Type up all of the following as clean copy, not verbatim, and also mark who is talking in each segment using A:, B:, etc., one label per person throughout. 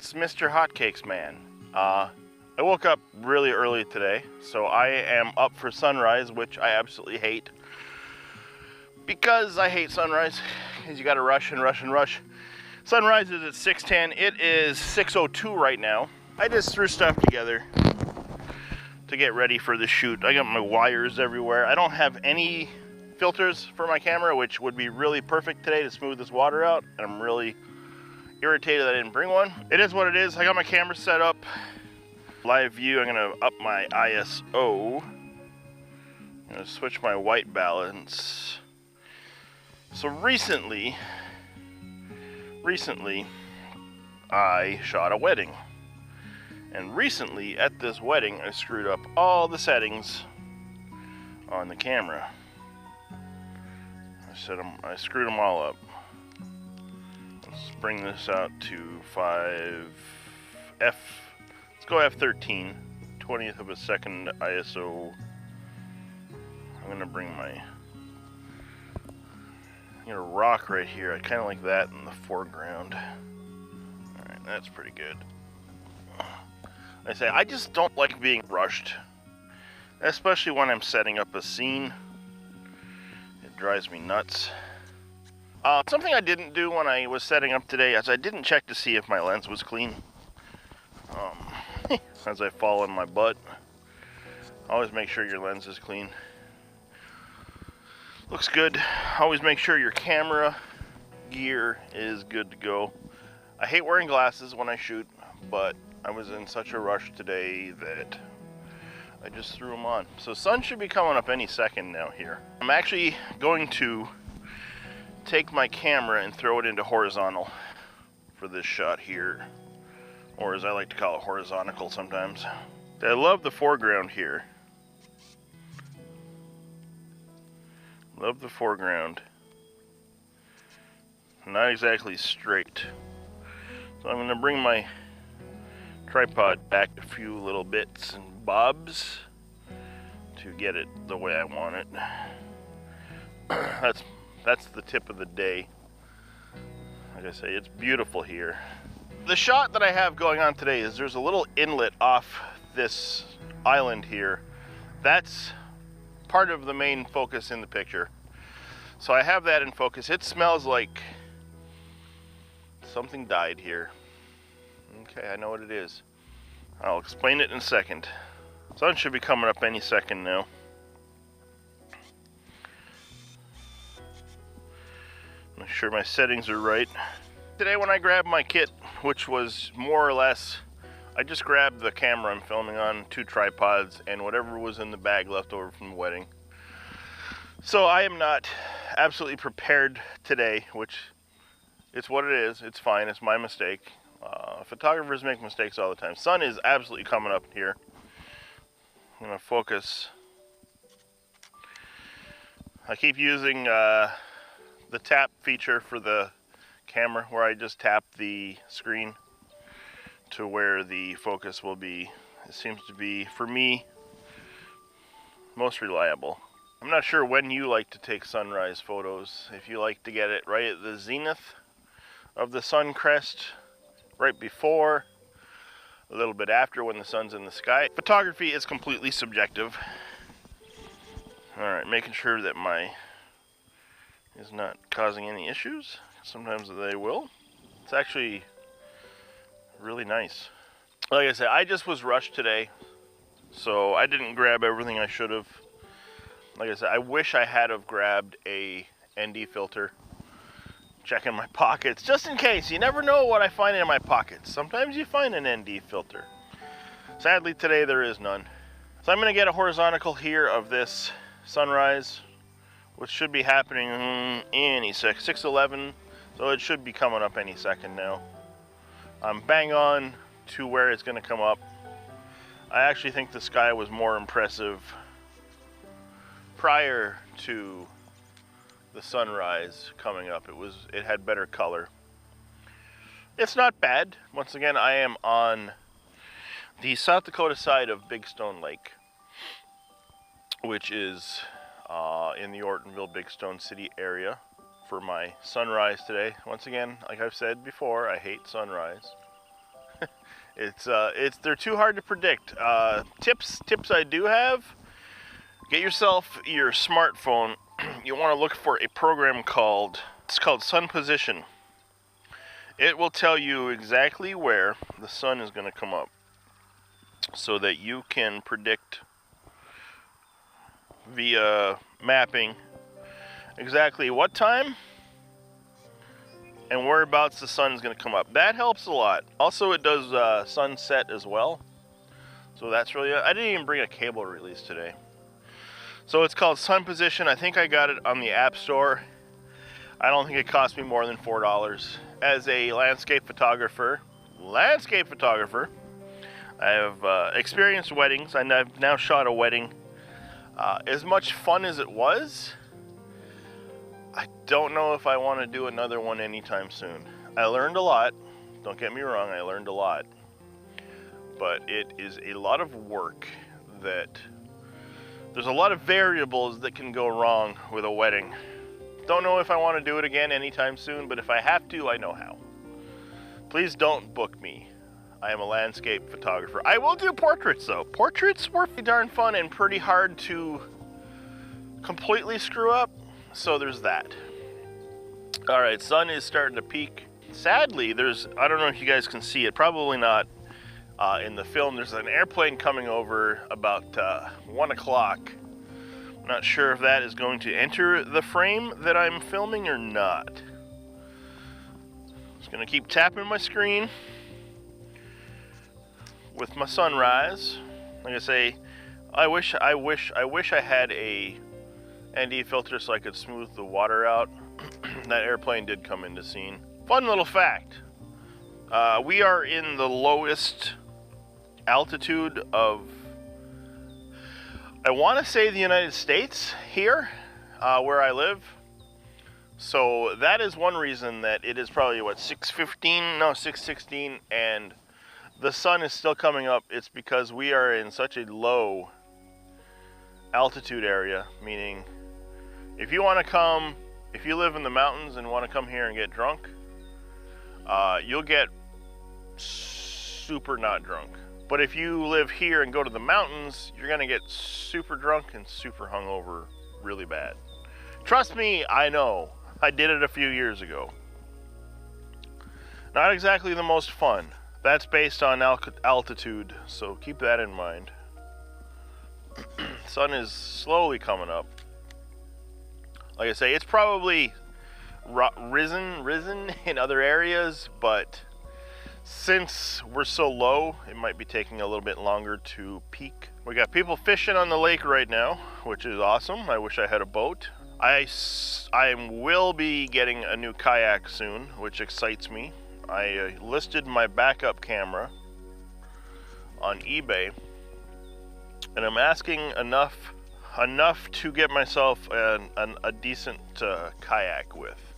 A: it's Mr. Hotcakesman. I woke up really early today, so I am up for sunrise, which I absolutely hate. Because I hate sunrise, because you gotta rush and rush and rush. Sunrise is at 6:10, it is 6:02 right now. I just threw stuff together to get ready for the shoot. I got my wires everywhere. I don't have any filters for my camera, which would be really perfect today to smooth this water out, and I'm really irritated that I didn't bring one. It is what it is. I got my camera set up. Live view, I'm gonna up my ISO. I'm gonna switch my white balance. So recently, I shot a wedding. And recently, at this wedding, I screwed up all the settings on the camera. I screwed them all up. Let's bring this out to 5F. Let's go F13, 20th of a second ISO. I'm gonna bring my, rock right here. I kind of like that in the foreground. All right, that's pretty good. I just don't like being rushed, especially when I'm setting up a scene. It drives me nuts. Something I didn't do when I was setting up today is I didn't check to see if my lens was clean. As I fall on my butt, always make sure your lens is clean. Looks good. Always make sure your camera gear is good to go. I hate wearing glasses when I shoot, but I was in such a rush today that I just threw them on. So sun should be coming up any second now here. I'm actually going to take my camera and throw it into horizontal for this shot here, or as I like to call it, horizontal sometimes. I love the foreground here. Love the foreground. Not exactly straight. So I'm going to bring my tripod back a few little bits and bobs to get it the way I want it. That's the tip of the day. Like I say, it's beautiful here. The shot that I have going on today is there's a little inlet off this island here. That's part of the main focus in the picture. So I have that in focus. It smells like something died here. Okay, I know what it is. I'll explain it in a second. Sun should be coming up any second now. Make sure my settings are right. Today when I grabbed my kit, which was more or less, I just grabbed the camera I'm filming on, 2 tripods, and whatever was in the bag left over from the wedding. So I am not absolutely prepared today, which it's what it is. It's fine. It's my mistake. Photographers make mistakes all the time. Sun is absolutely coming up here. I'm going to focus. I keep using the tap feature for the camera, where I just tap the screen to where the focus will be. It seems to be, for me, most reliable. I'm not sure when you like to take sunrise photos. If you like to get it right at the zenith of the sun crest, right before, a little bit after when the sun's in the sky. Photography is completely subjective. Alright, making sure that my is not causing any issues. Sometimes they will. It's actually really nice. Like I said, I just was rushed today, so I didn't grab everything I should have. Like I said, I wish I had have grabbed a ND filter. Checking my pockets, just in case. You never know what I find in my pockets. Sometimes you find an ND filter. Sadly, today there is none. So I'm going to get a horizontal here of this sunrise, which should be happening any sec. 6:11, so it should be coming up any second now. I'm bang on to where it's going to come up. I actually think the sky was more impressive prior to the sunrise coming up. It had better color. It's not bad. Once again, I am on the South Dakota side of Big Stone Lake, which is in the Ortonville, Big Stone City area for my sunrise today. Once again, like I've said before, I hate sunrise. They're too hard to predict. Tips I do have: get yourself your smartphone. You want to look for a program called Sun Position. It will tell you exactly where the sun is going to come up, so that you can predict via mapping exactly what time and whereabouts the sun is going to come up. That helps a lot. Also, it does sunset as well. So that's really... I didn't even bring a cable release today. So it's called Sun Position. I think I got it on the App Store. I don't think it cost me more than $4. As a landscape photographer, I have experienced weddings, and I've now shot a wedding. As much fun as it was, I don't know if I want to do another one anytime soon. I learned a lot. Don't get me wrong, I learned a lot. But it is a lot of work that... There's a lot of variables that can go wrong with a wedding. Don't know if I want to do it again anytime soon, but if I have to, I know how. Please don't book me. I am a landscape photographer. I will do portraits, though. Portraits were pretty darn fun and pretty hard to completely screw up, so there's that. Alright, sun is starting to peak. Sadly, I don't know if you guys can see it, probably not in the film. There's an airplane coming over about 1 o'clock. I'm not sure if that is going to enter the frame that I'm filming or not. Just gonna keep tapping my screen with my sunrise. Like I say, I wish I had a ND filter so I could smooth the water out. That airplane did come into scene. Fun little fact. We are in the lowest altitude of, I want to say, the United States here, where I live. So that is one reason that it is probably, what, 6:15? No, 6:16, and the sun is still coming up. It's because we are in such a low altitude area, meaning if you want to come, if you live in the mountains and want to come here and get drunk, you'll get super not drunk. But if you live here and go to the mountains, you're gonna get super drunk and super hungover really bad. Trust me, I know. I did it a few years ago. Not exactly the most fun. That's based on altitude, so keep that in mind. Sun is slowly coming up. Like I say, it's probably risen in other areas, but since we're so low, it might be taking a little bit longer to peak. We got people fishing on the lake right now, which is awesome. I wish I had a boat. I will be getting a new kayak soon, which excites me. I listed my backup camera on eBay, and I'm asking enough to get myself a decent kayak with.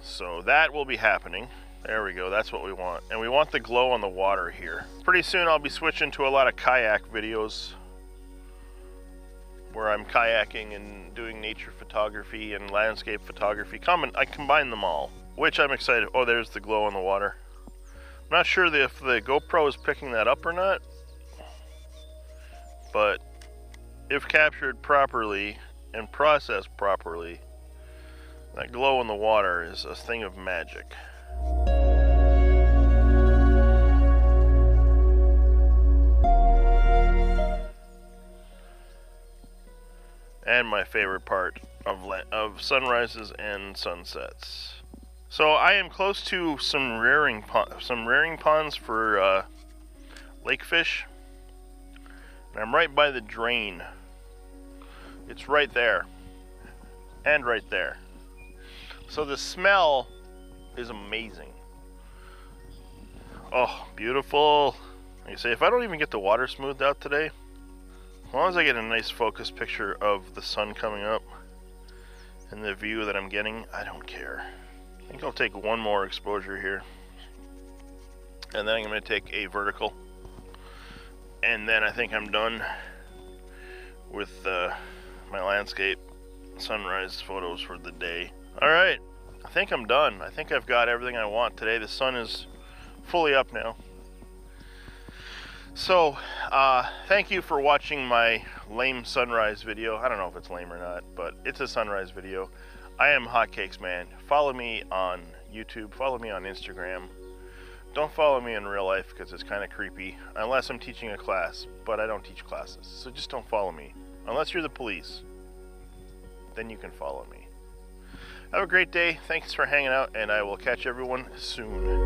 A: So that will be happening. There we go, that's what we want. And we want the glow on the water here. Pretty soon I'll be switching to a lot of kayak videos where I'm kayaking and doing nature photography and landscape photography. I combine them all, which I'm excited. Oh, there's the glow on the water. I'm not sure if the GoPro is picking that up or not, but if captured properly and processed properly, that glow in the water is a thing of magic. And my favorite part of sunrises and sunsets. So I am close to some rearing ponds for lake fish, and I'm right by the drain. It's right there, and right there. So the smell is amazing. Oh, beautiful. Like I say, if I don't even get the water smoothed out today, as long as I get a nice focus picture of the sun coming up and the view that I'm getting, I don't care. I think I'll take one more exposure here, and then I'm going to take a vertical, and then I think I'm done with my landscape sunrise photos for the day. Alright, I think I'm done. I think I've got everything I want today. The sun is fully up now. So, thank you for watching my lame sunrise video. I don't know if it's lame or not, but it's a sunrise video. I am Hotcakesman. Follow me on YouTube. Follow me on Instagram. Don't follow me in real life because it's kind of creepy, unless I'm teaching a class, but I don't teach classes, so just don't follow me. Unless you're the police, then you can follow me. Have a great day. Thanks for hanging out, and I will catch everyone soon.